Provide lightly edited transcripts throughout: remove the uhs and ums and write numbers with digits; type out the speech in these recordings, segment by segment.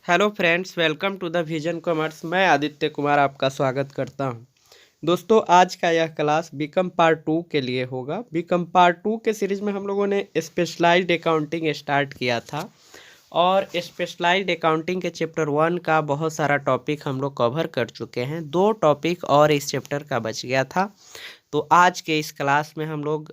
Hello friends, welcome to the vision commerce. मैं आदित्य कुमार आपका स्वागत करता हूं। दोस्तों, आज का यह क्लास बीकॉम पार्ट 2 के लिए होगा। बीकॉम पार्ट 2 के सीरीज में हम लोगों ने स्पेशलाइज्ड अकाउंटिंग स्टार्ट किया था और स्पेशलाइज्ड अकाउंटिंग के चैप्टर 1 का बहुत सारा टॉपिक हम लोग कवर कर चुके हैं। 2 टॉपिक और इस चैप्टर का बच गया था। तो आज के इस क्लास में हम लोग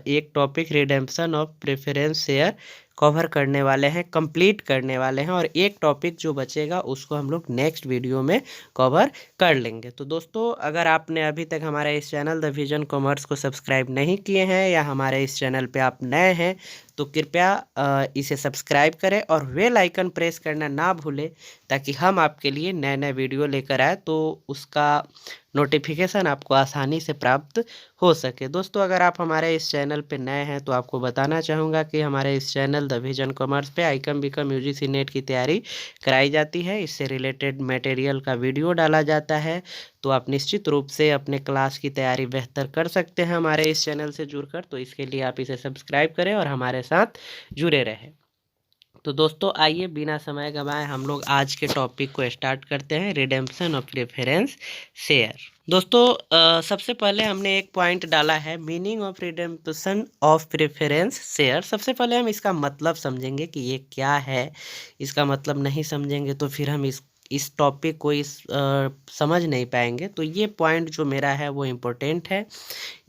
एक topic redemption of preference share cover करने वाले हैं, कंप्लीट करने वाले हैं, और एक टॉपिक जो बचेगा उसको हम लोग नेक्स्ट वीडियो में कवर कर लेंगे। तो दोस्तों, अगर आपने अभी तक हमारे इस चैनल द विजन कॉमर्स को सब्सक्राइब नहीं किए हैं या हमारे इस चैनल पे आप नए हैं तो कृपया इसे सब्सक्राइब करें और बेल आइकन प्रेस करना ना भूलें, ताकि हम आपके लिए नए नए वीडियो लेकर आए तो उसका नोटिफिकेशन आपको आसानी से प्राप्त हो सके। दोस्तों, अगर आप हमारे इस चैनल पे नए हैं तो आपको बताना चाहूँगा कि हमारे इस चैनल द विजन कॉमर्स पे आईकॉम बीकॉम यूजीसी नेट की तैयारी कराई जाती है। इससे रिलेटेड मटेरियल का वीडियो डाला जाता है, तो आप निश्चित रूप से अपने क्लास की तैयारी बेहतर कर सकते हैं हमारे इस चैनल से जुड़कर। तो इसके लिए आप इसे सब्सक्राइब करें और हमारे साथ जुड़े रहें। तो दोस्तों, आइए बिना समय गंवाए हम लोग आज के टॉपिक को स्टार्ट करते हैं, रिडेम्पशन ऑफ प्रेफरेंस शेयर। दोस्तों, सबसे पहले हमने एक पॉइंट डाला है, meaning of redemption of preference share. सबसे पहले हम इसका मतलब समझेंगे कि ये क्या है। इसका मतलब नहीं समझेंगे तो फिर हम इस टॉपिक को समझ नहीं पाएंगे। तो ये पॉइंट जो मेरा है वो इम्पोर्टेंट है,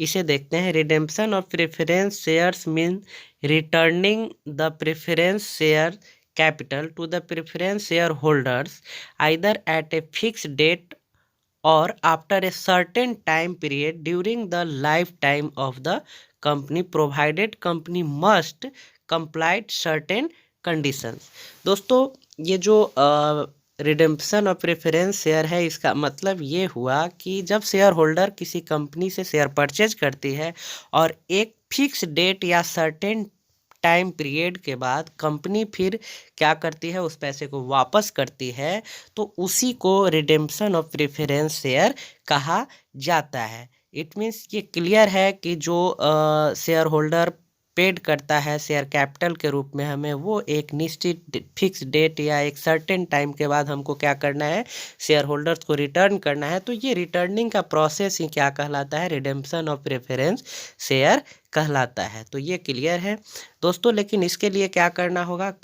इसे देखते हैं। Redemption of preference shares mean returning the preference share capital to the preference shareholders either at a fixed date or after a certain time period during the lifetime of the company provided company must comply certain conditions। दोस्तों, ये जो redemption of preference share है, इसका मतलब ये हुआ कि जब शेयर होल्डर किसी कंपनी से शेयर परचेज करती है और एक फिक्स डेट या सर्टेन टाइम पीरियड के बाद कंपनी फिर क्या करती है, उस पैसे को वापस करती है, तो उसी को रिडेम्पशन ऑफ प्रेफरेंस शेयर कहा जाता है। इट मीन्स ये क्लियर है कि जो शेयर होल्डर पेड करता है शेयर कैपिटल के रूप में हमें, वो एक निश्चित फिक्स डेट या एक सर्टेन टाइम के बाद हमको क्या करना है, शेयर होल्डर्स को रिटर्न करना है। तो ये रिटर्निंग का प्रोसेस ही क्या कहलाता है, रिडेम्पशन ऑफ प्रेफरेंस शेयर कहलाता है। तो ये क्लियर है दोस्तों। लेकिन इसके लिए क्या करना होगा,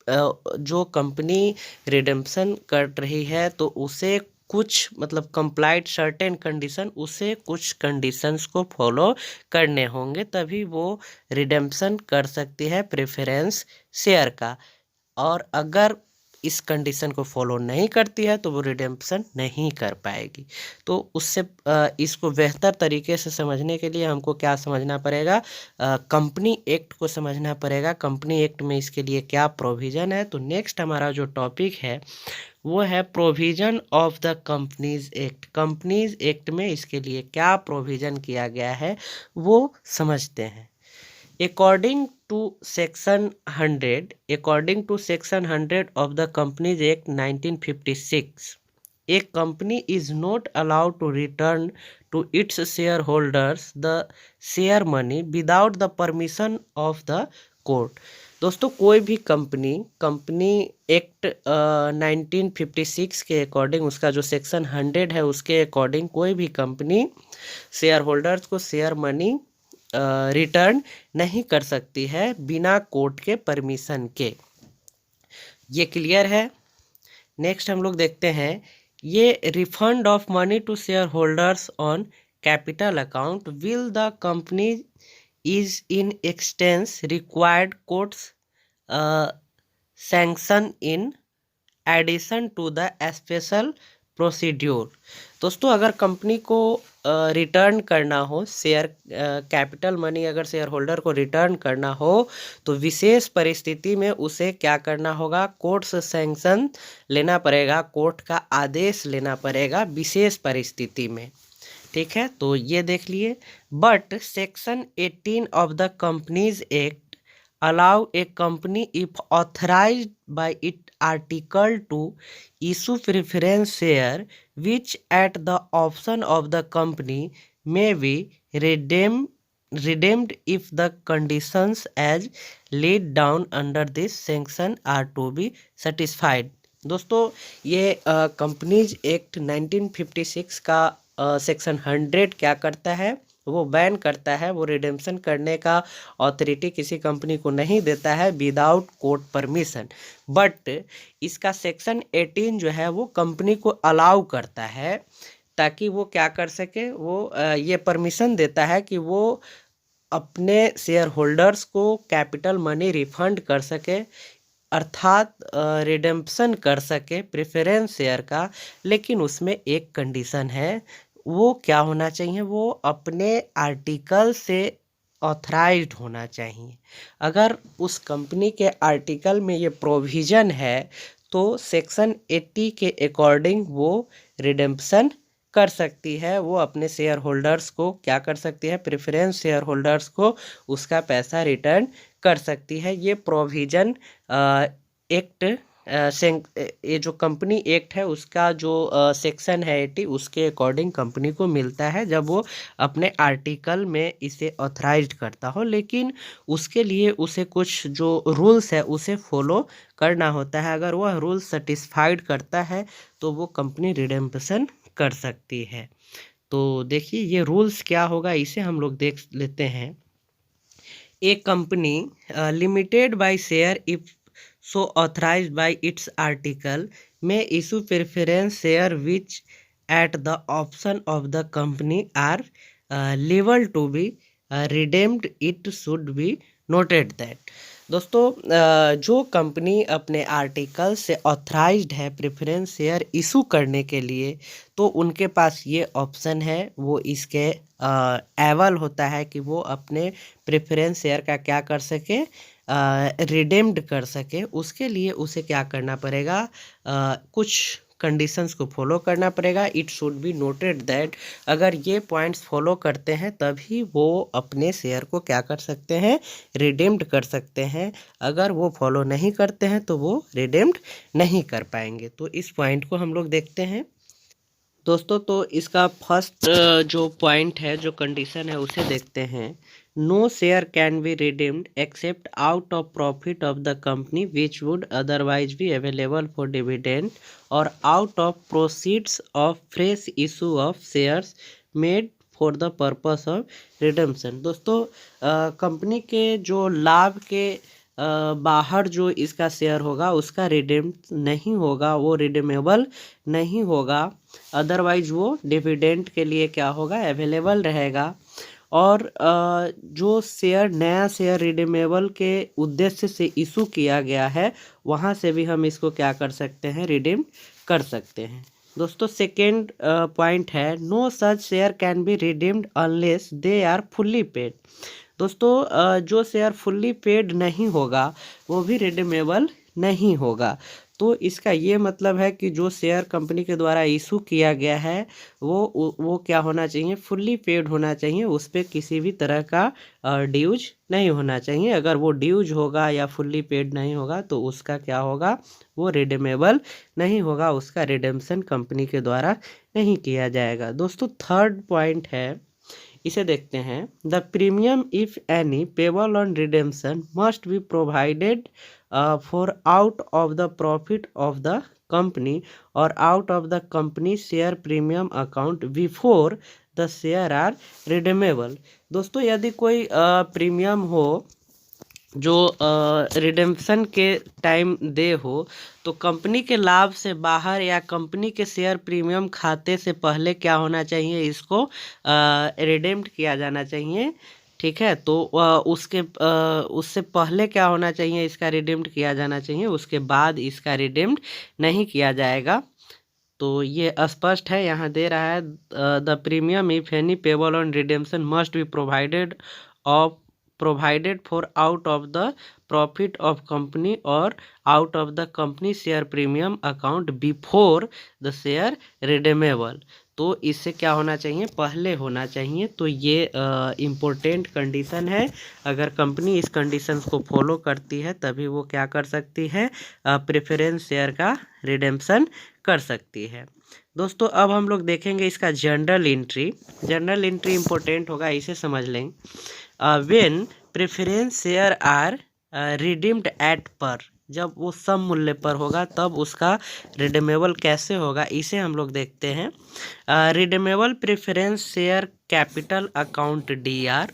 जो कंपनी रिडेम्पशन कर रही है तो उसे कुछ मतलब कंप्लाइड सर्टेन कंडीशन, उसे कुछ कंडीशंस को फॉलो करने होंगे, तभी वो रिडेम्पशन कर सकती है प्रेफरेंस शेयर का। और अगर इस कंडीशन को फॉलो नहीं करती है तो वो रिडेम्पशन नहीं कर पाएगी। तो उससे इसको बेहतर तरीके से समझने के लिए हमको क्या समझना पड़ेगा, कंपनी एक्ट को समझना पड़ेगा। कंपनी एक्ट में इसके लिए क्या प्रोविज़न है। तो नेक्स्ट हमारा जो टॉपिक है वो है provision of the companies act. Companies act में इसके लिए क्या प्रोविज़न किया गया है वो समझते हैं। According to Section 100 of the Companies Act 1956, a company is not allowed to return to its shareholders the share money without the permission of the court। दोस्तों, कोई भी कंपनी एक्ट 1956 के अकॉर्डिंग, उसका जो सेक्शन 100 है उसके अकॉर्डिंग, कोई भी कंपनी शेयर होल्डर्स को शेयर मनी रिटर्न नहीं कर सकती है बिना कोर्ट के परमिशन के। ये क्लियर है। नेक्स्ट हम लोग देखते हैं, ये refund of money to shareholders on capital account will the company is in extents required courts sanction in addition to the special procedure. दोस्तों, अगर कंपनी को रिटर्न करना हो शेयर कैपिटल मनी, अगर शेयर होल्डर को return करना हो तो विशेष परिस्थिति में उसे क्या करना होगा, कोर्ट से सैंक्शन लेना पड़ेगा, कोर्ट का आदेश लेना पड़ेगा विशेष परिस्थिति में। ठीक है, तो ये देख लिए। But section 18 of the companies act allow a company if authorized by its article to issue preference share which at the option of the company may be redeemed if the conditions as laid down under this section are to be satisfied। दोस्तों ये companies act 1956 का section 100 क्या करता है, वो ban करता है, वो रिडेम्पशन करने का अथॉरिटी किसी कंपनी को नहीं देता है विदाउट कोर्ट परमिशन। बट इसका सेक्शन 18 जो है वो कंपनी को अलाउ करता है, ताकि वो क्या कर सके, वो ये परमिशन देता है कि वो अपने शेयर होल्डर्स को कैपिटल मनी रिफंड कर सके, अर्थात रिडेम्पशन कर सके प्रेफरेंस शेयर का। लेकिन उसमें एक कंडीशन है, वो क्या होना चाहिए, वो अपने आर्टिकल से ऑथराइज्ड होना चाहिए। अगर उस कंपनी के आर्टिकल में ये प्रोविज़न है तो सेक्शन 80 के अकॉर्डिंग वो रिडेम्पशन कर सकती है, वो अपने शेयर होल्डर्स को क्या कर सकती है, प्रेफरेंस शेयर होल्डर्स को उसका पैसा रिटर्न कर सकती है। ये प्रोविज़न एक्ट ये जो कंपनी एक्ट है उसका जो सेक्शन है 80 उसके अकॉर्डिंग कंपनी को मिलता है जब वो अपने आर्टिकल में इसे ऑथराइज्ड करता हो। लेकिन उसके लिए उसे कुछ जो रूल्स है उसे फॉलो करना होता है। अगर वह रूल सेटिस्फाइड करता है तो वो कंपनी रिडेम्पशन कर सकती है। तो देखिए ये रूल्स क्या होगा, इसे हम लोग देख लेते हैं। A company limited by share if so authorized by its article may issue preference share which at the option of the company are liable to be redeemed. It should be noted that दोस्तों जो company अपने article से authorised है preference share issue करने के लिए, तो उनके पास ये ऑप्शन है, वो इसके एबल होता है कि वो अपने प्रेफरेंस शेयर का क्या कर सके, रिडेम्ड कर सके। उसके लिए उसे क्या करना पड़ेगा, कुछ कंडीशंस को फॉलो करना पड़ेगा। It should be noted that अगर ये पॉइंट्स फॉलो करते हैं तभी वो अपने शेयर को क्या कर सकते हैं, रिडेम्ड कर सकते हैं। अगर वो फॉलो नहीं करते हैं तो वो रिडेम्ड नहीं कर पाएंगे। तो इस पॉइंट को हम लोग देखते हैं दोस्तों। तो इसका फर्स्ट जो पॉइंट है, जो कंडीशन है, उसे देखते हैं। No share can be redeemed except out of profit of the company which would otherwise be available for dividend और out of proceeds of fresh issue of shares made for the purpose of redemption. दोस्तों company के जो लाभ के बाहर जो इसका share होगा उसका रिडीम नहीं होगा, वो रिडीमेबल नहीं होगा। अदरवाइज वो डिविडेंड के लिए क्या होगा, अवेलेबल रहेगा। और जो शेयर नया शेयर रिडीमेबल के उद्देश्य से इशू किया गया है वहाँ से भी हम इसको क्या कर सकते हैं, रिडीम कर सकते हैं। दोस्तों सेकेंड पॉइंट है, no such share can be redeemed unless they are fully paid. दोस्तों जो शेयर फुल्ली पेड नहीं होगा वो भी रिडीमेबल नहीं होगा। तो इसका ये मतलब है कि जो शेयर कंपनी के द्वारा इशू किया गया है वो क्या होना चाहिए, फुल्ली पेड होना चाहिए। उस पर किसी भी तरह का ड्यूज नहीं होना चाहिए। अगर वो ड्यूज होगा या फुल्ली पेड नहीं होगा तो उसका क्या होगा, वो रिडीमेबल नहीं होगा, उसका रिडेम्पशन कंपनी के द्वारा नहीं किया जाएगा। दोस्तों थर्ड पॉइंट है, इसे देखते हैं। The premium if any payable on redemption must be provided for out of the profit of the company और out of the company share premium account before the share are redeemable. दोस्तों यदि कोई premium हो जो redemption के time दे हो तो company के लाभ से बाहर या कंपनी के शेयर प्रीमियम खाते से पहले क्या होना चाहिए, इसको रिडीम्ड किया जाना चाहिए। ठीक है, तो उससे पहले क्या होना चाहिए, इसका रिडीम्ड किया जाना चाहिए, उसके बाद इसका रिडीम्ड नहीं किया जाएगा। तो ये स्पष्ट है, यहाँ दे रहा है the premium if any payable on redemption must be provided for out of the profit of company और out of the company share premium account before the share redeemable. तो इससे क्या होना चाहिए, पहले होना चाहिए। तो ये इम्पोर्टेंट कंडीशन है। अगर कंपनी इस कंडीशन को फॉलो करती है तभी वो क्या कर सकती है, प्रेफरेंस शेयर का रिडेम्पशन कर सकती है। दोस्तों अब हम लोग देखेंगे इसका journal entry. Journal entry important होगा, इसे समझ लें। When preference share are redeemed at par जब वो सम मूल्य पर होगा तब उसका रिडीमेबल कैसे होगा, इसे हम लोग देखते हैं। Redeemable preference share capital account DR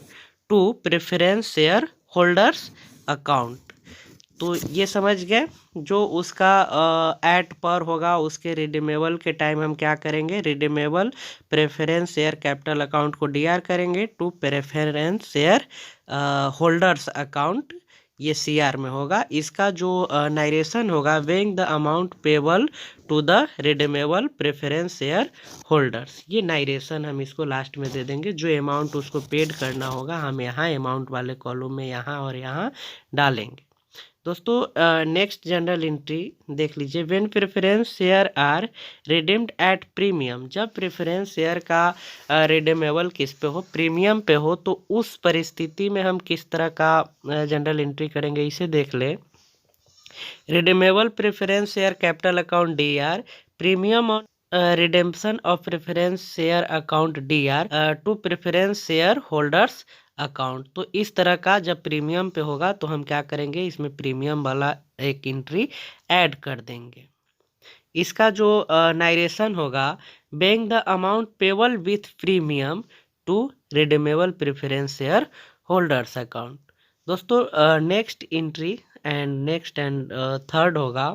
to preference share holders account. तो ये समझ गए, जो उसका एट पर होगा उसके रिडीमेबल के टाइम हम क्या करेंगे, redeemable preference share capital account को DR करेंगे to preference share holders account, ये CR में होगा। इसका जो नारेशन होगा, being the amount payable to the redeemable preference share holders, ये नारेशन हम इसको लास्ट में दे देंगे। जो अमाउंट उसको पेड करना होगा हम यहाँ अमाउंट वाले कॉलम में यहाँ और यहाँ डालेंगे। दोस्तों नेक्स्ट जनरल एंट्री देख लीजिए, when preference share are redeemed at premium, जब प्रेफरेंस शेयर का रिडीमेबल किस पे हो, प्रीमियम पे हो, तो उस परिस्थिति में हम किस तरह का जनरल एंट्री करेंगे, इसे देख ले। Redeemable preference share capital account DR, premium on redemption of preference share account DR to preference share holders account. तो इस तरह का जब प्रीमियम पे होगा तो हम क्या करेंगे, इसमें प्रीमियम वाला एक एंट्री ऐड कर देंगे। इसका जो नारेशन होगा, being the amount payable with premium to redeemable preference share holders account. दोस्तों नेक्स्ट एंट्री एंड थर्ड होगा,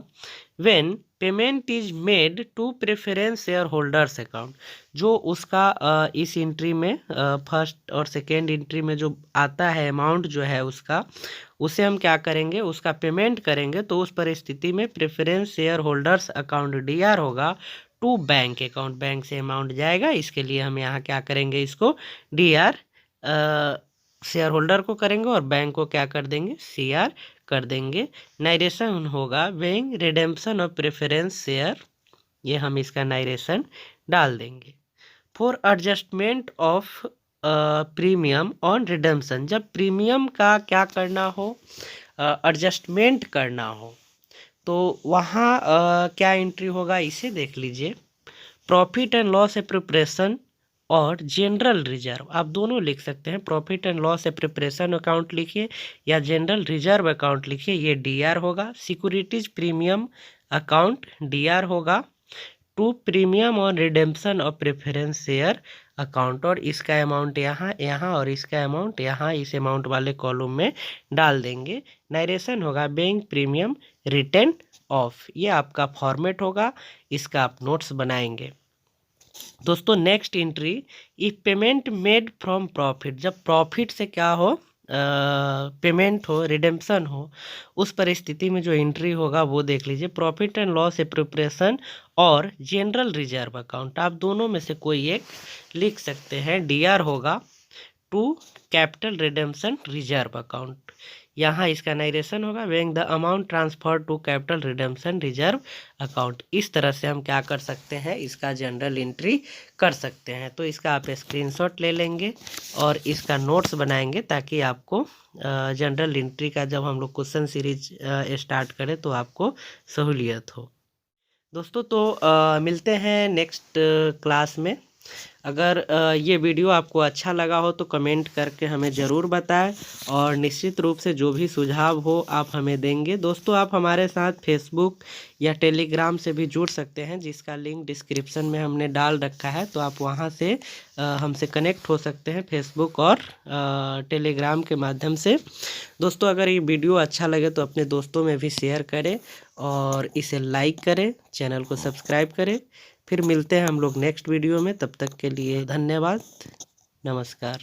when payment is made to preference share holders account. जो उसका इस एंट्री में फर्स्ट और सेकेंड एंट्री में जो आता है अमाउंट जो है उसका, उसे हम क्या करेंगे, उसका पेमेंट करेंगे। तो उस परिस्थिति में preference share holders account DR होगा टू बैंक अकाउंट, बैंक से अमाउंट जाएगा। इसके लिए हम यहाँ क्या करेंगे, इसको DR शेयर होल्डर को करेंगे और बैंक को क्या कर देंगे, CR कर देंगे। नारेशन होगा, weighing redemption of preference share, ये हम इसका नारेशन डाल देंगे। For adjustment of premium on redemption, जब प्रीमियम का क्या करना हो, एडजस्टमेंट करना हो, तो वहाँ क्या एंट्री होगा, इसे देख लीजिए। प्रॉफिट एंड लॉस प्रिपरेशन और जनरल रिजर्व, आप दोनों लिख सकते हैं। Profit and loss preparation account लिखिए या जनरल रिजर्व अकाउंट लिखिए, ये DR होगा। सिक्योरिटीज प्रीमियम अकाउंट DR होगा टू प्रीमियम और redemption of preference share account, और इसका अमाउंट यहाँ यहाँ और इसका अमाउंट यहाँ इस अमाउंट वाले कॉलम में डाल देंगे। नारेशन होगा, बेइंग प्रीमियम रिटर्न ऑफ, ये आपका फॉर्मेट होगा, इसका आप नोट्स बनाएंगे। दोस्तों next entry, if payment made from profit, जब प्रॉफिट से क्या हो, पेमेंट हो, रिडेम्पशन हो, उस परिस्थिति में जो एंट्री होगा वो देख लीजिए। प्रॉफिट एंड लॉस प्रिपरेशन और जनरल रिजर्व अकाउंट, आप दोनों में से कोई एक लिख सकते हैं। DR होगा to capital redemption reserve account, यहाँ इसका नारेशन होगा, being the amount transfer to capital redemption reserve account. इस तरह से हम क्या कर सकते हैं, इसका जनरल एंट्री कर सकते हैं। तो इसका आप स्क्रीनशॉट ले लेंगे और इसका नोट्स बनाएंगे, ताकि आपको जनरल एंट्री का जब हम लोग क्वेश्चन सीरीज स्टार्ट करें तो आपको सहूलियत हो। दोस्तों तो मिलते हैं नेक्स्ट क्लास में। अगर ये वीडियो आपको अच्छा लगा हो तो कमेंट करके हमें ज़रूर बताएं, और निश्चित रूप से जो भी सुझाव हो आप हमें देंगे। दोस्तों आप हमारे साथ फेसबुक या टेलीग्राम से भी जुड़ सकते हैं, जिसका लिंक डिस्क्रिप्शन में हमने डाल रखा है, तो आप वहां से हमसे कनेक्ट हो सकते हैं फेसबुक और टेलीग्राम के माध्यम से। दोस्तों अगर ये वीडियो अच्छा लगे तो अपने दोस्तों में भी शेयर करें और इसे लाइक करें, चैनल को सब्सक्राइब करें। फिर मिलते हैं हम लोग नेक्स्ट वीडियो में, तब तक के लिए धन्यवाद, नमस्कार।